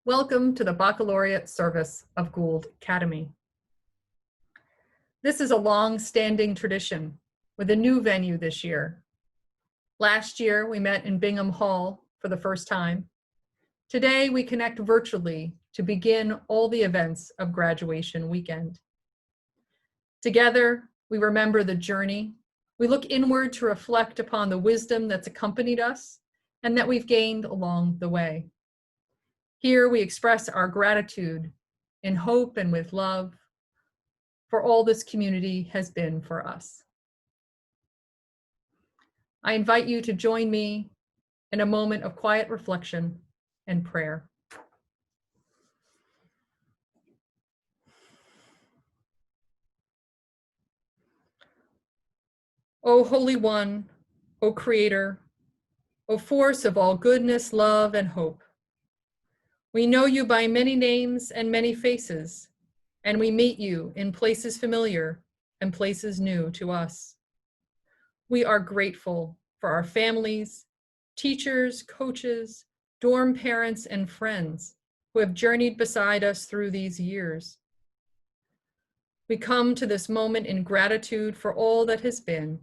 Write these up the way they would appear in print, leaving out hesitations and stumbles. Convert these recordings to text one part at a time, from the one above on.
Welcome to the Baccalaureate service of Gould Academy. This is a long-standing tradition with a new venue this year. Last year, we met in Bingham Hall for the first time. Today, we connect virtually to begin all the events of graduation weekend. Together, we remember the journey. We look inward to reflect upon the wisdom that's accompanied us and that we've gained along the way. Here we express our gratitude in hope and with love for all this community has been for us. I invite you to join me in a moment of quiet reflection and prayer. O Holy One, O Creator, O force of all goodness, love, and hope, we know you by many names and many faces, and we meet you in places familiar and places new to us. We are grateful for our families, teachers, coaches, dorm parents, and friends who have journeyed beside us through these years. We come to this moment in gratitude for all that has been,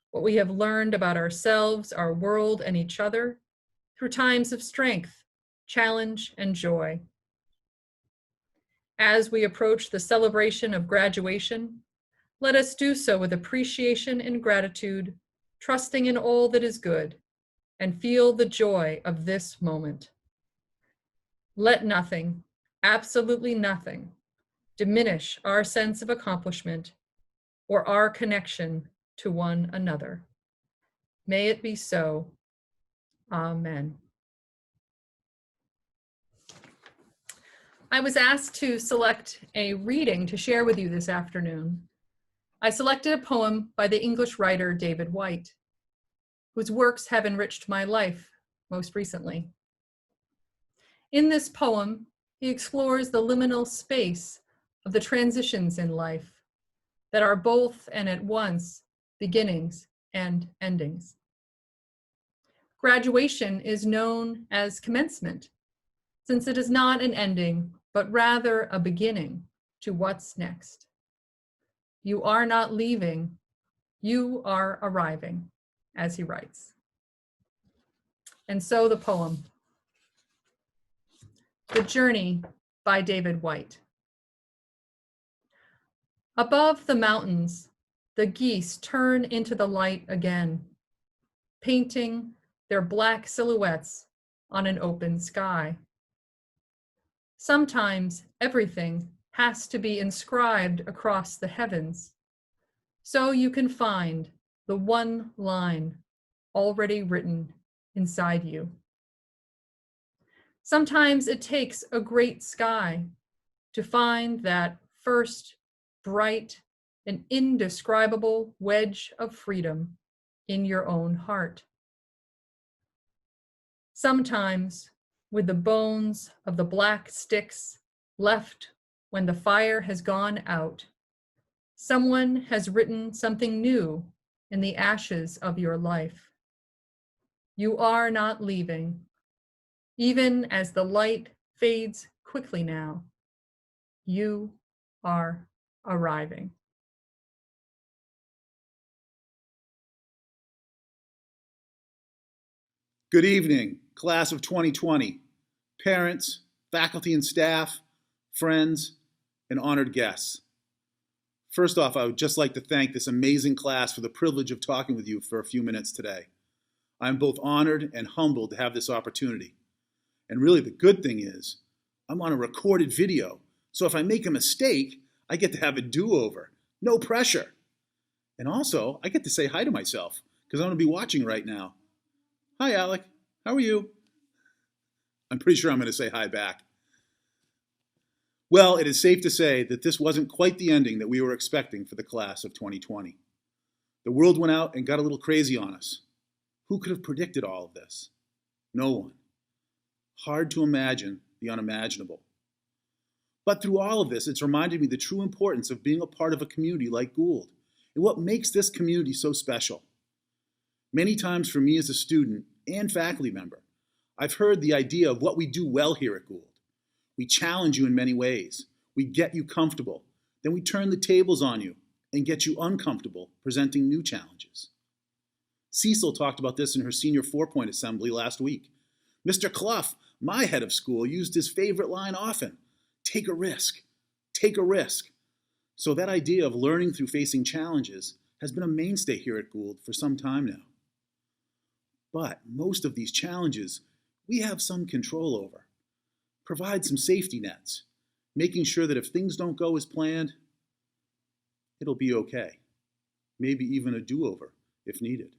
what we have learned about ourselves, our world, and each other through times of strength, challenge, and joy. As we approach the celebration of graduation, let us do so with appreciation and gratitude, trusting in all that is good, and feel the joy of this moment. Let nothing, absolutely nothing, diminish our sense of accomplishment or our connection to one another. May it be so. Amen. I was asked to select a reading to share with you this afternoon. I selected a poem by the English writer David Whyte, whose works have enriched my life most recently. In this poem, he explores the liminal space of the transitions in life that are both and at once beginnings and endings. Graduation is known as commencement, since it is not an ending, but rather a beginning to what's next. You are not leaving, you are arriving, as he writes. And so the poem, The Journey by David Whyte. Above the mountains, the geese turn into the light again, painting their black silhouettes on an open sky. Sometimes everything has to be inscribed across the heavens, so you can find the one line already written inside you. Sometimes it takes a great sky to find that first bright and indescribable wedge of freedom in your own heart. Sometimes, with the bones of the black sticks left when the fire has gone out, someone has written something new in the ashes of your life. You are not leaving, even as the light fades quickly now. You are arriving. Good evening, class of 2020, parents, faculty and staff, friends, and honored guests. First off, I would just like to thank this amazing class for the privilege of talking with you for a few minutes today. I'm both honored and humbled to have this opportunity. And really the good thing is, I'm on a recorded video, so if I make a mistake, I get to have a do-over, no pressure. And also, I get to say hi to myself, because I'm going to be watching right now. Hi, Alec. How are you? I'm pretty sure I'm going to say hi back. Well, it is safe to say that this wasn't quite the ending that we were expecting for the class of 2020. The world went out and got a little crazy on us. Who could have predicted all of this? No one. Hard to imagine the unimaginable. But through all of this, it's reminded me the true importance of being a part of a community like Gould and what makes this community so special. Many times for me as a student and faculty member, I've heard the idea of what we do well here at Gould, We challenge you in many ways. We get you comfortable. Then we turn the tables on you and get you uncomfortable, presenting new challenges. Cecil talked about this in her senior 4-point assembly last week. Mr. Clough, my head of school, used his favorite line often: take a risk, take a risk. So that idea of learning through facing challenges has been a mainstay here at Gould for some time now. But most of these challenges we have some control over. Provide some safety nets, making sure that if things don't go as planned, it'll be okay. Maybe even a do-over if needed.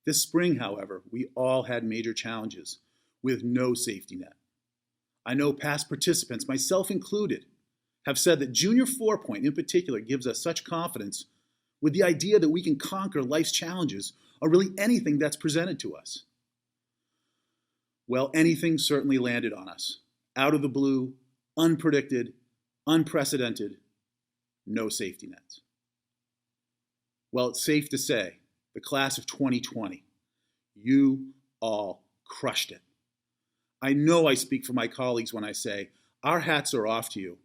This spring, however, we all had major challenges with no safety net. I know past participants, myself included, have said that junior 4-point in particular gives us such confidence with the idea that we can conquer life's challenges or really anything that's presented to us. Well, anything certainly landed on us. Out of the blue, unpredicted, unprecedented, no safety nets. Well, it's safe to say, the class of 2020, you all crushed it. I know I speak for my colleagues when I say our hats are off to you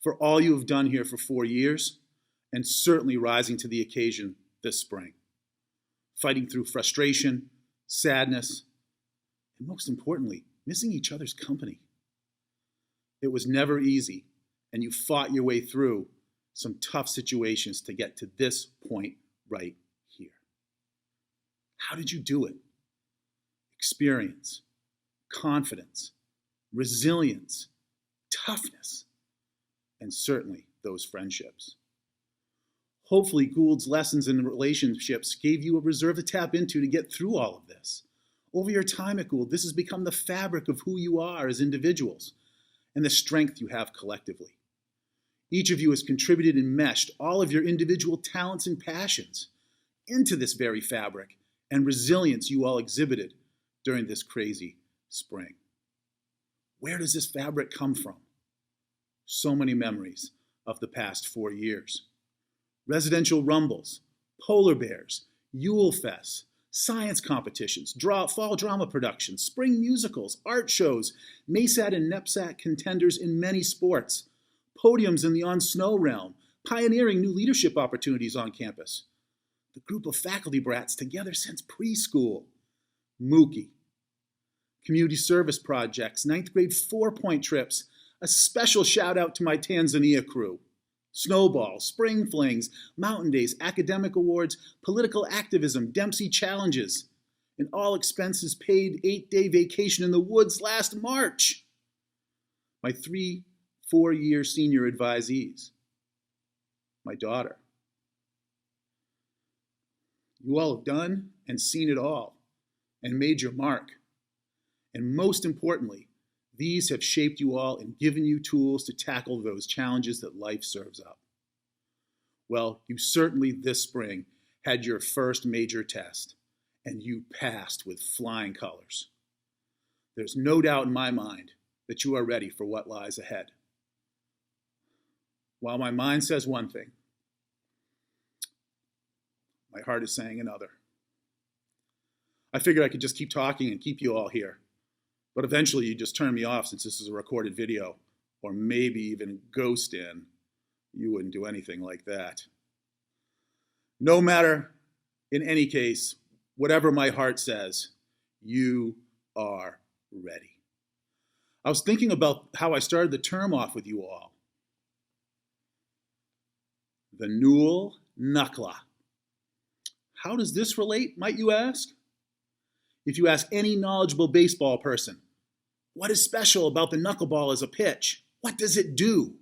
for all you have done here for 4 years, and certainly rising to the occasion this spring. Fighting through frustration, sadness, and most importantly, missing each other's company. It was never easy, and you fought your way through some tough situations to get to this point right here. How did you do it? Experience, confidence, resilience, toughness, and certainly those friendships. Hopefully, Gould's lessons in relationships gave you a reserve to tap into to get through all of this. Over your time at Gould, this has become the fabric of who you are as individuals and the strength you have collectively. Each of you has contributed and meshed all of your individual talents and passions into this very fabric and resilience you all exhibited during this crazy spring. Where does this fabric come from? So many memories of the past 4 years. Residential rumbles, polar bears, Yule Fests, science competitions, fall drama productions, spring musicals, art shows, MASAT and NEPSAT contenders in many sports, podiums in the on-snow realm, pioneering new leadership opportunities on campus. The group of faculty brats together since preschool. Mookie. Community service projects, 9th grade 4-point trips, a special shout out to my Tanzania crew. Snowball, spring flings, mountain days, academic awards, political activism, Dempsey challenges, an all expenses paid 8-day vacation in the woods last March. My 3 4-year senior advisees. My daughter. You all have done and seen it all and made your mark. And most importantly, these have shaped you all and given you tools to tackle those challenges that life serves up. Well, you certainly this spring had your first major test, and you passed with flying colors. There's no doubt in my mind that you are ready for what lies ahead. While my mind says one thing, my heart is saying another. I figured I could just keep talking and keep you all here. But eventually you just turn me off since this is a recorded video, or maybe even ghost in. You wouldn't do anything like that. No matter, in any case, whatever my heart says, you are ready. I was thinking about how I started the term off with you all. The Newell Knuckla. How does this relate, might you ask? If you ask any knowledgeable baseball person, what is special about the knuckleball as a pitch? What does it do?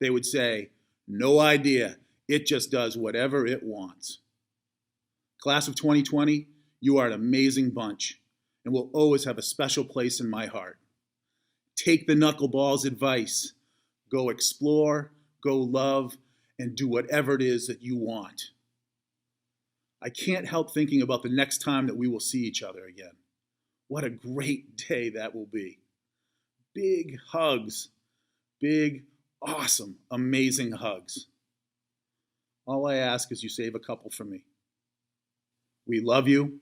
They would say, no idea. It just does whatever it wants. Class of 2020, you are an amazing bunch and will always have a special place in my heart. Take the knuckleball's advice. Go explore, go love, and do whatever it is that you want. I can't help thinking about the next time that we will see each other again. What a great day that will be. Big hugs. Big, awesome, amazing hugs. All I ask is you save a couple for me. We love you.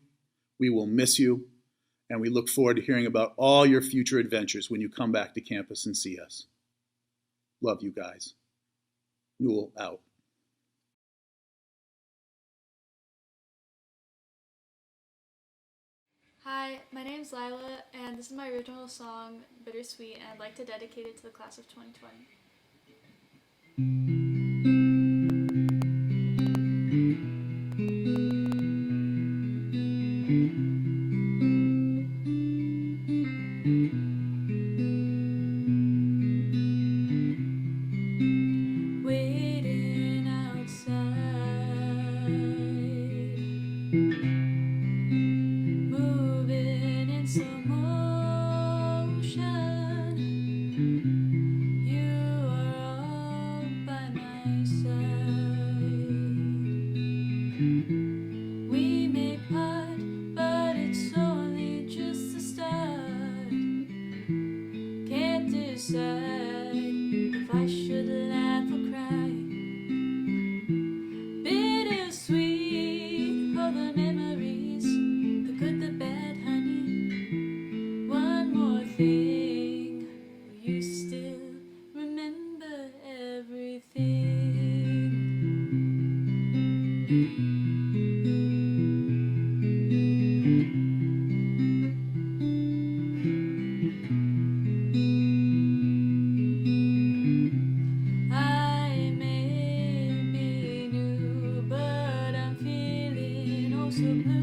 We will miss you. and we look forward to hearing about all your future adventures when you come back to campus and see us. Love you guys. Newell out. Hi, my name's Lyla, and this is my original song, Bittersweet, and I'd like to dedicate it to the class of 2020. Waiting outside, moving in slow motion. You are all by my side. We may part, but it's only just the start. Can't decide if I should laugh or cry. Bittersweet, all the memories, the good, the bad, honey. One more thing, will you still remember everything? I may be new, but I'm feeling oh so blue.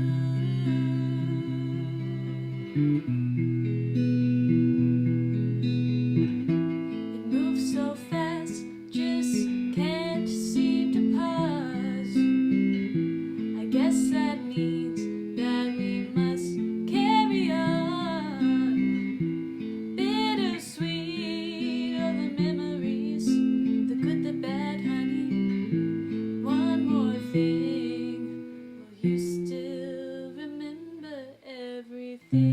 It moves so fast, just can't seem to pause. I guess that means that we must carry on. Bittersweet, all the memories, the good, the bad, honey. One more thing, will you still remember everything?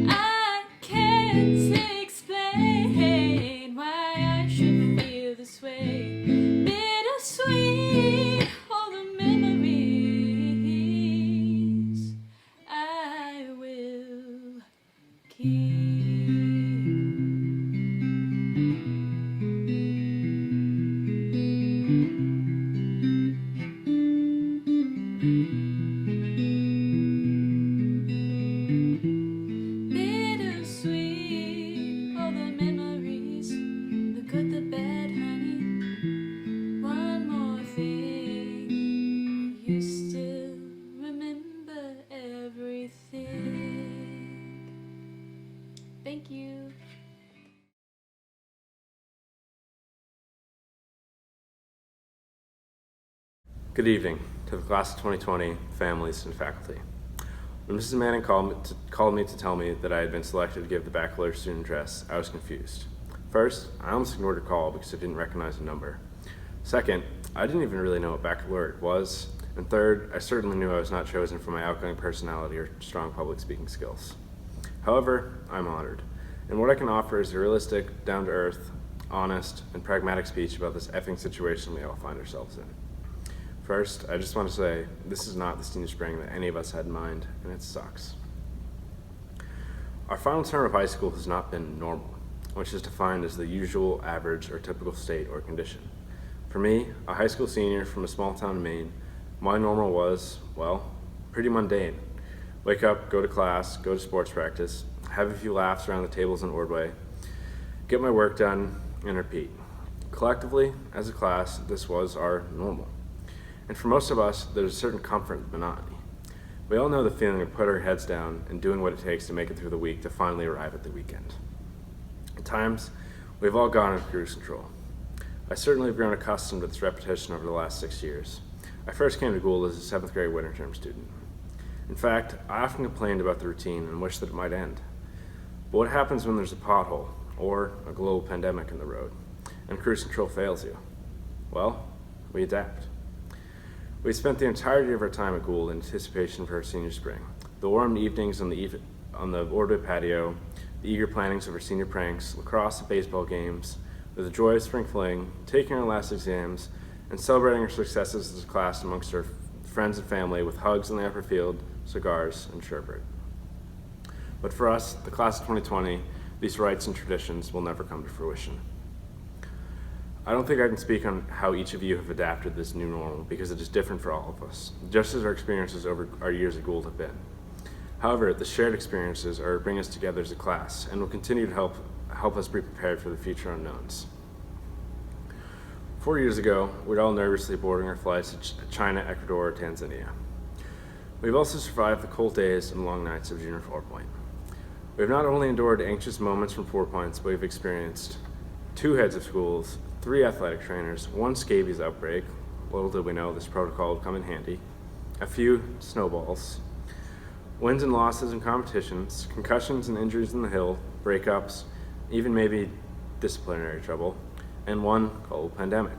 I can't explain why I should feel this way. Bittersweet, all the memories I will keep. Bittersweet, all the memories, the good, the bad, honey. One more thing, will you still remember everything? Thank you. Good evening to the class of 2020 families and faculty. When Mrs. Manning called me to tell me that I had been selected to give the baccalaureate student address, I was confused. First, I almost ignored her call because I didn't recognize the number. Second, I didn't even really know what baccalaureate was. And third, I certainly knew I was not chosen for my outgoing personality or strong public speaking skills. However, I'm honored, and what I can offer is a realistic, down-to-earth, honest, and pragmatic speech about this effing situation we all find ourselves in. First, I just want to say, this is not the senior spring that any of us had in mind, and it sucks. Our final term of high school has not been normal, which is defined as the usual, average, or typical state or condition. For me, a high school senior from a small town in Maine, my normal was, well, pretty mundane. Wake up, go to class, go to sports practice, have a few laughs around the tables in Ordway, get my work done, and repeat. Collectively, as a class, this was our normal. And for most of us, there's a certain comfort in monotony. We all know the feeling of putting our heads down and doing what it takes to make it through the week to finally arrive at the weekend. At times, we've all gone into cruise control. I certainly have grown accustomed to this repetition over the last 6 years. I first came to Gould as a 7th grade winter term student. In fact, I often complained about the routine and wished that it might end. But what happens when there's a pothole or a global pandemic in the road and cruise control fails you? Well, we adapt. We spent the entirety of our time at Gould in anticipation for our senior spring. The warm evenings on the on the Ordway patio, the eager plannings of our senior pranks, lacrosse and baseball games, with the joy of spring fling, taking our last exams, and celebrating our successes as a class amongst our friends and family with hugs in the upper field, cigars, and sherbet. But for us, the class of 2020, these rites and traditions will never come to fruition. I don't think I can speak on how each of you have adapted this new normal because it is different for all of us, just as our experiences over our years at Gould have been. However, the shared experiences are bringing us together as a class and will continue to help us be prepared for the future unknowns. 4 years ago, we were all nervously boarding our flights to China, Ecuador, or Tanzania. We've also survived the cold days and long nights of junior 4-point. We have not only endured anxious moments from 4 points, but we've experienced 2 heads of schools, 3 athletic trainers, 1 scabies outbreak, little did we know this protocol would come in handy, a few snowballs, wins and losses in competitions, concussions and injuries in the hill, breakups, even maybe disciplinary trouble, and 1 global pandemic.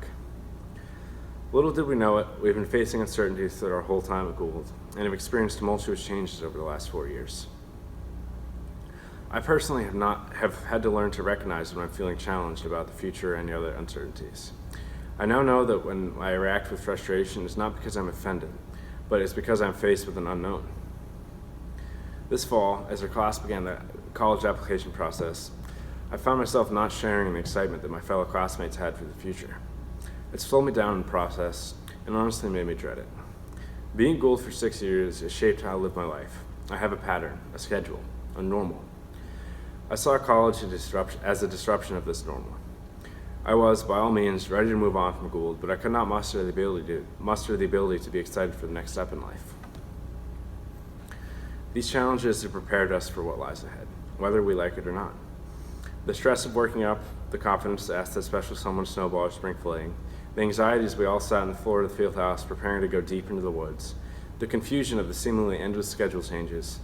Little did we know it, we've been facing uncertainties throughout our whole time at Gould, and have experienced tumultuous changes over the last 4 years. I personally have had to learn to recognize when I'm feeling challenged about the future or any other uncertainties. I now know that when I react with frustration, it's not because I'm offended, but it's because I'm faced with an unknown. This fall, as our class began the college application process, I found myself not sharing in the excitement that my fellow classmates had for the future. It slowed me down in the process and honestly made me dread it. Being at Gould for 6 years has shaped how I live my life. I have a pattern, a schedule, a normal. I saw college as a disruption of this normal. I was, by all means, ready to move on from Gould, but I could not muster the ability to be excited for the next step in life. These challenges have prepared us for what lies ahead, whether we like it or not. The stress of working up, the confidence to ask that special someone to snowball or spring fling, the anxieties we all sat on the floor of the field house preparing to go deep into the woods, the confusion of the seemingly endless schedule changes,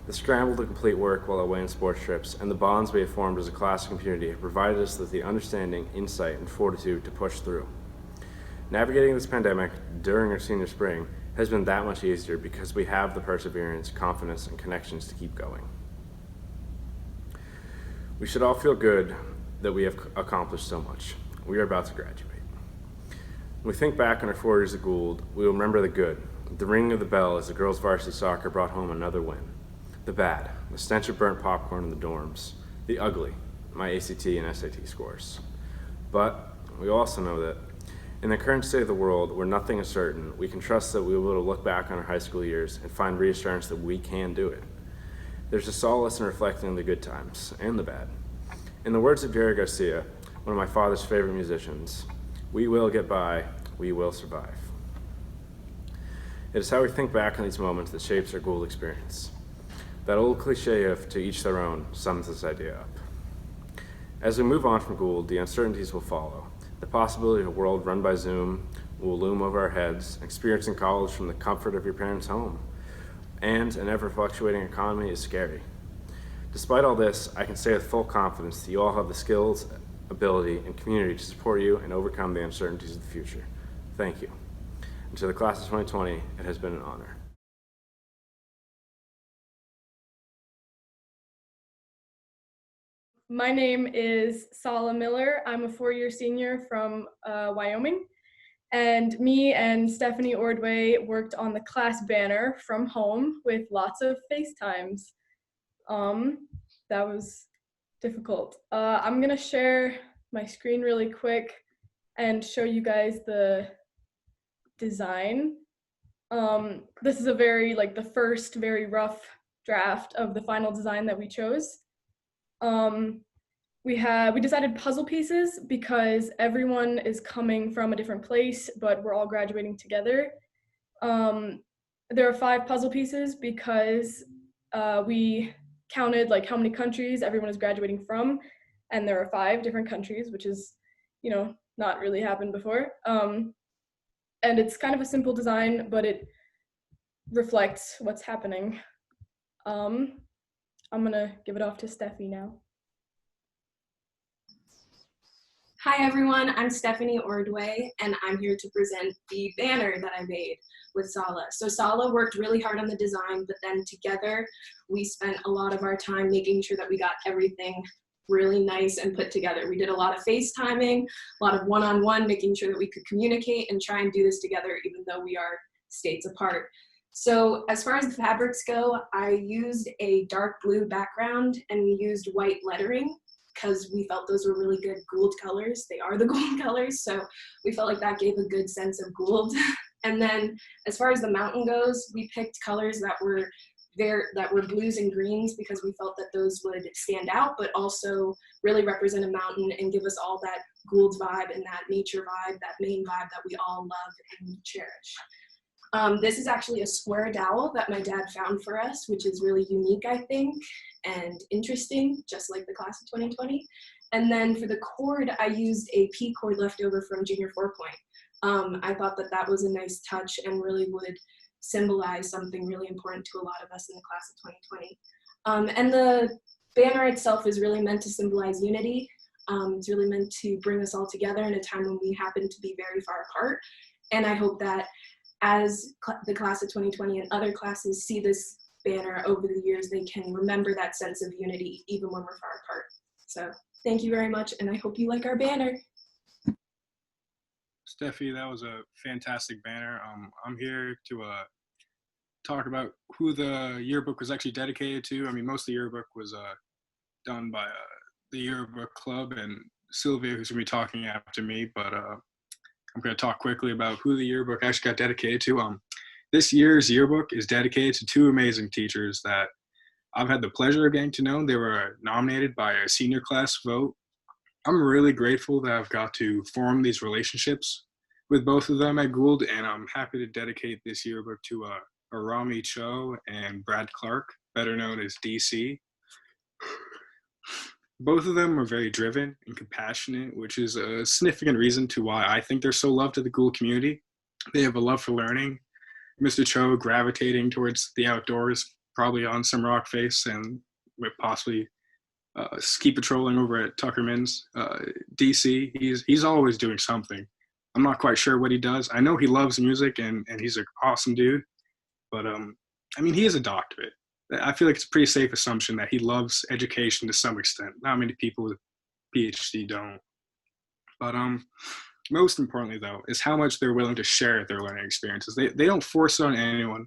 the scramble to complete work while away on sports trips, and the bonds we have formed as a class and community have provided us with the understanding, insight, and fortitude to push through. Navigating this pandemic during our senior spring has been that much easier because we have the perseverance, confidence, and connections to keep going. We should all feel good that we have accomplished so much. We are about to graduate. When we think back on our 4 years at Gould, we will remember the good, the ringing of the bell as the girls' varsity soccer brought home another win. The bad, the stench of burnt popcorn in the dorms. The ugly, my ACT and SAT scores. But we also know that in the current state of the world where nothing is certain, we can trust that we will be able to look back on our high school years and find reassurance that we can do it. There's a solace in reflecting on the good times and the bad. In the words of Jerry Garcia, one of my father's favorite musicians, we will get by, we will survive. It is how we think back on these moments that shapes our Gould experience. That old cliche of to each their own sums this idea up. As we move on from Gould, the uncertainties will follow. The possibility of a world run by Zoom will loom over our heads, experiencing college from the comfort of your parents' home. And an ever-fluctuating economy is scary. Despite all this, I can say with full confidence that you all have the skills, ability, and community to support you and overcome the uncertainties of the future. Thank you. And to the class of 2020, it has been an honor. My name is Sala Miller. I'm a 4-year senior from Wyoming. And me and Stephanie Ordway worked on the class banner from home with lots of FaceTimes. That was difficult. I'm gonna share my screen really quick and show you guys the design. This is the first very rough draft of the final design that we chose. We decided puzzle pieces because everyone is coming from a different place, but we're all graduating together. There are 5 puzzle pieces because we counted how many countries everyone is graduating from, and there are 5 different countries, which is, not really happened before. And it's kind of a simple design, but it reflects what's happening. I'm gonna give it off to Steffi now. Hi everyone, I'm Stephanie Ordway, and I'm here to present the banner that I made with Sala. So Sala worked really hard on the design, but then together we spent a lot of our time making sure that we got everything really nice and put together. We did a lot of FaceTiming, a lot of one-on-one, making sure that we could communicate and try and do this together even though we are states apart. So as far as the fabrics go, I used a dark blue background and we used white lettering because we felt those were really good Gould colors. They are the Gould colors, so we felt like that gave a good sense of Gould. And then as far as the mountain goes, we picked colors that were blues and greens because we felt that those would stand out, but also really represent a mountain and give us all that Gould vibe and that nature vibe, that main vibe that we all love and cherish. This is actually a square dowel that my dad found for us, which is really unique, I think, and interesting, just like the class of 2020. And then for the cord, I used a P cord left over from junior 4-point. I thought that that was a nice touch and really would symbolize something really important to a lot of us in the class of 2020. And the banner itself is really meant to symbolize unity. It's really meant to bring us all together in a time when we happen to be very far apart. And I hope that as the class of 2020 and other classes see this banner over the years, they can remember that sense of unity even when we're far apart. So thank you very much, and I hope you like our banner. Steffi, that was a fantastic banner. I'm here to talk about who the yearbook was actually dedicated to. I mean, most of the yearbook was done by the yearbook club and Sylvia, who's going to be talking after me, but I'm going to talk quickly about who the yearbook actually got dedicated to. This year's yearbook is dedicated to two amazing teachers that I've had the pleasure of getting to know. They were nominated by a senior class vote. I'm really grateful that I've got to form these relationships with both of them at Gould, and I'm happy to dedicate this yearbook to Arami Cho and Brad Clark, better known as DC. Both of them are very driven and compassionate, which is a significant reason to why I think they're so loved at the Gould community. They have a love for learning. Mr. Cho gravitating towards the outdoors, probably on some rock face, and with possibly ski patrolling over at Tuckerman's. DC, he's always doing something. I'm not quite sure what he does. I know he loves music and he's an awesome dude, but I mean, he is a doctorate. I feel like it's a pretty safe assumption that he loves education to some extent. Not many people with PhD don't. But most importantly, though, is how much they're willing to share their learning experiences. They don't force it on anyone,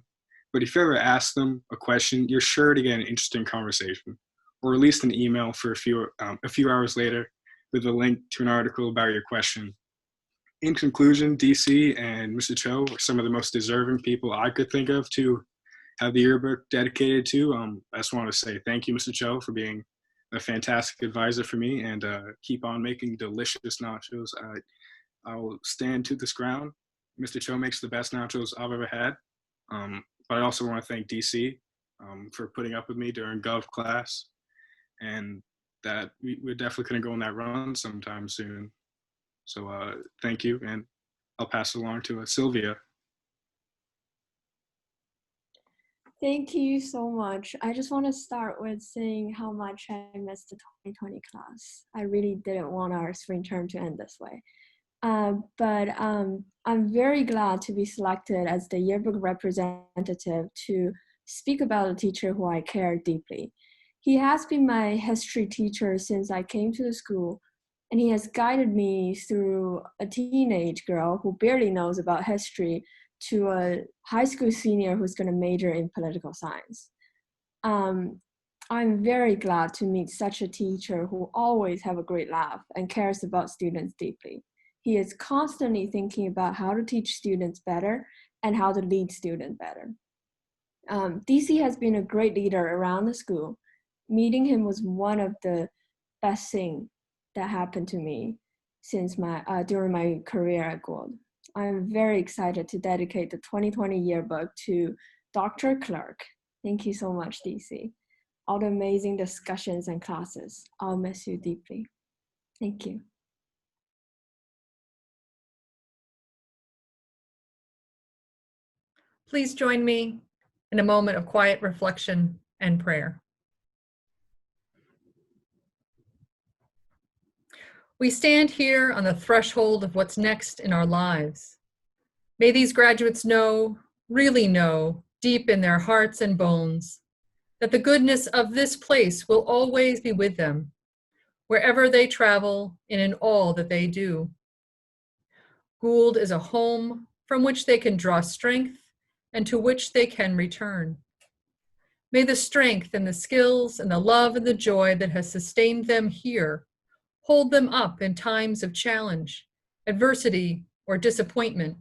but if you ever ask them a question, you're sure to get an interesting conversation, or at least an email for a few hours later with a link to an article about your question. In conclusion, DC and Mr. Cho are some of the most deserving people I could think of to have the yearbook dedicated to. I just want to say thank you, Mr. Cho, for being a fantastic advisor for me, and keep on making delicious nachos. I will stand to this ground. Mr. Cho makes the best nachos I've ever had. But I also want to thank DC for putting up with me during Gov class, and that we're definitely going to go on that run sometime soon. So thank you, and I'll pass it along to Sylvia. Thank you so much. I just want to start with saying how much I missed the 2020 class. I really didn't want our spring term to end this way. But I'm very glad to be selected as the yearbook representative to speak about a teacher who I care deeply. He has been my history teacher since I came to the school, and he has guided me through a teenage girl who barely knows about history to a high school senior who's going to major in political science. I'm very glad to meet such a teacher who always have a great laugh and cares about students deeply. He is constantly thinking about how to teach students better and how to lead students better. DC has been a great leader around the school. Meeting him was one of the best things that happened to me since during my career at Gould. I'm very excited to dedicate the 2020 yearbook to Dr. Clark. Thank you so much, DC. All the amazing discussions and classes. I'll miss you deeply. Thank you. Please join me in a moment of quiet reflection and prayer. We stand here on the threshold of what's next in our lives. May these graduates know, really know, deep in their hearts and bones, that the goodness of this place will always be with them, wherever they travel and in all that they do. Gould is a home from which they can draw strength and to which they can return. May the strength and the skills and the love and the joy that has sustained them here hold them up in times of challenge, adversity, or disappointment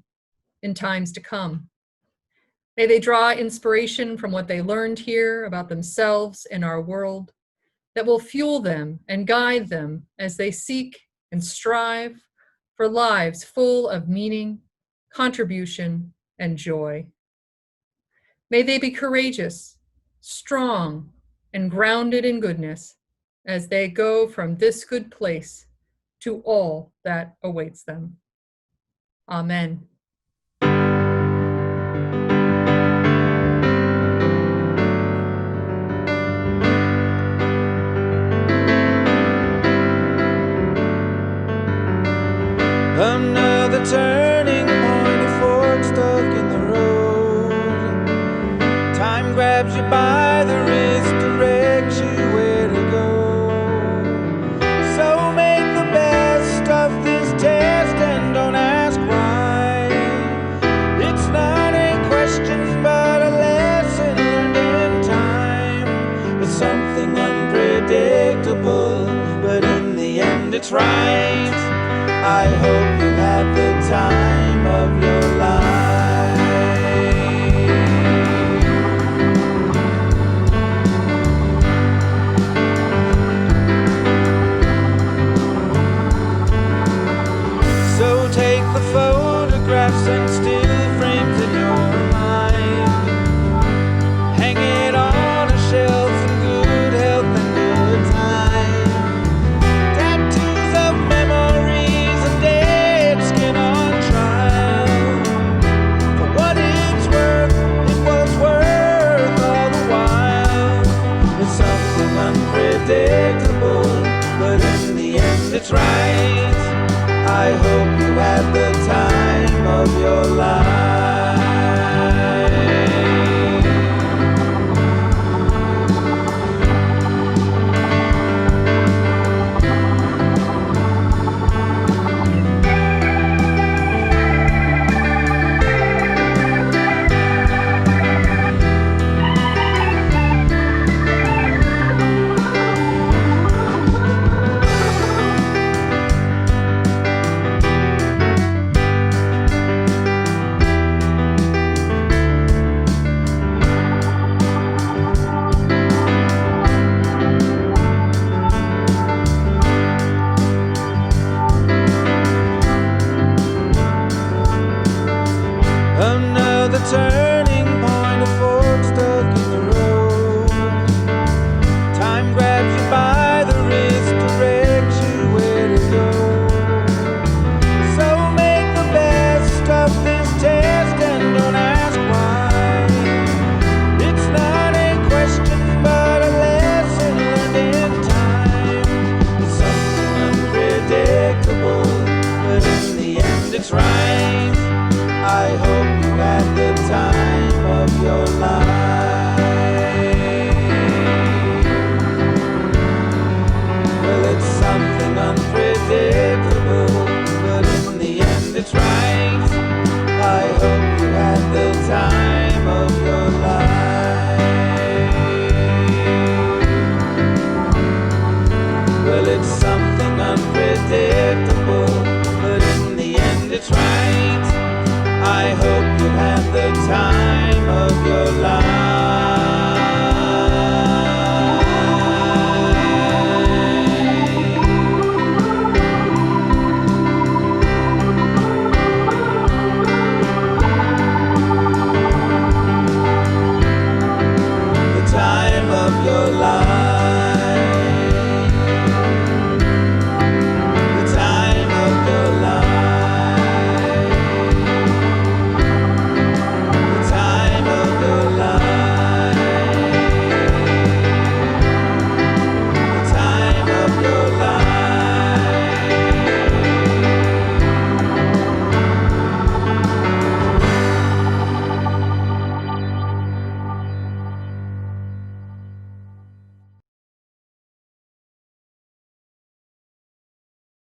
in times to come. May they draw inspiration from what they learned here about themselves and our world that will fuel them and guide them as they seek and strive for lives full of meaning, contribution, and joy. May they be courageous, strong, and grounded in goodness as they go from this good place to all that awaits them. Amen. Another turning point, a fork stuck in the road. Time grabs you by the wrist, directs you where to go. So make the best of this test and don't ask why. It's not a question but a lesson learned in time. It's something unpredictable, but in the end it's right. I hope you have the time of your life. So take the photographs and still frames in your mind. Hang it on a shelf in good health and good time. Tattoos of memories and dead skin on trial. For what it's worth, it was worth all the while. It's something unpredictable, but in the end it's right. I hope you had the time of your life. Another turning point, a fork stuck in the road. Time grabs you by the wrist, directs you where to go. So make the best of this test and don't ask why. It's not a question but a lesson learned in time. It's something unpredictable, but in the end it's right. I hope you had the time of your life. Well, it's something unpredictable, but in the end it's right. I hope you had the time of your life. Well, it's something unpredictable, but in the end it's right. I hope you had the time of your life. The time of your life.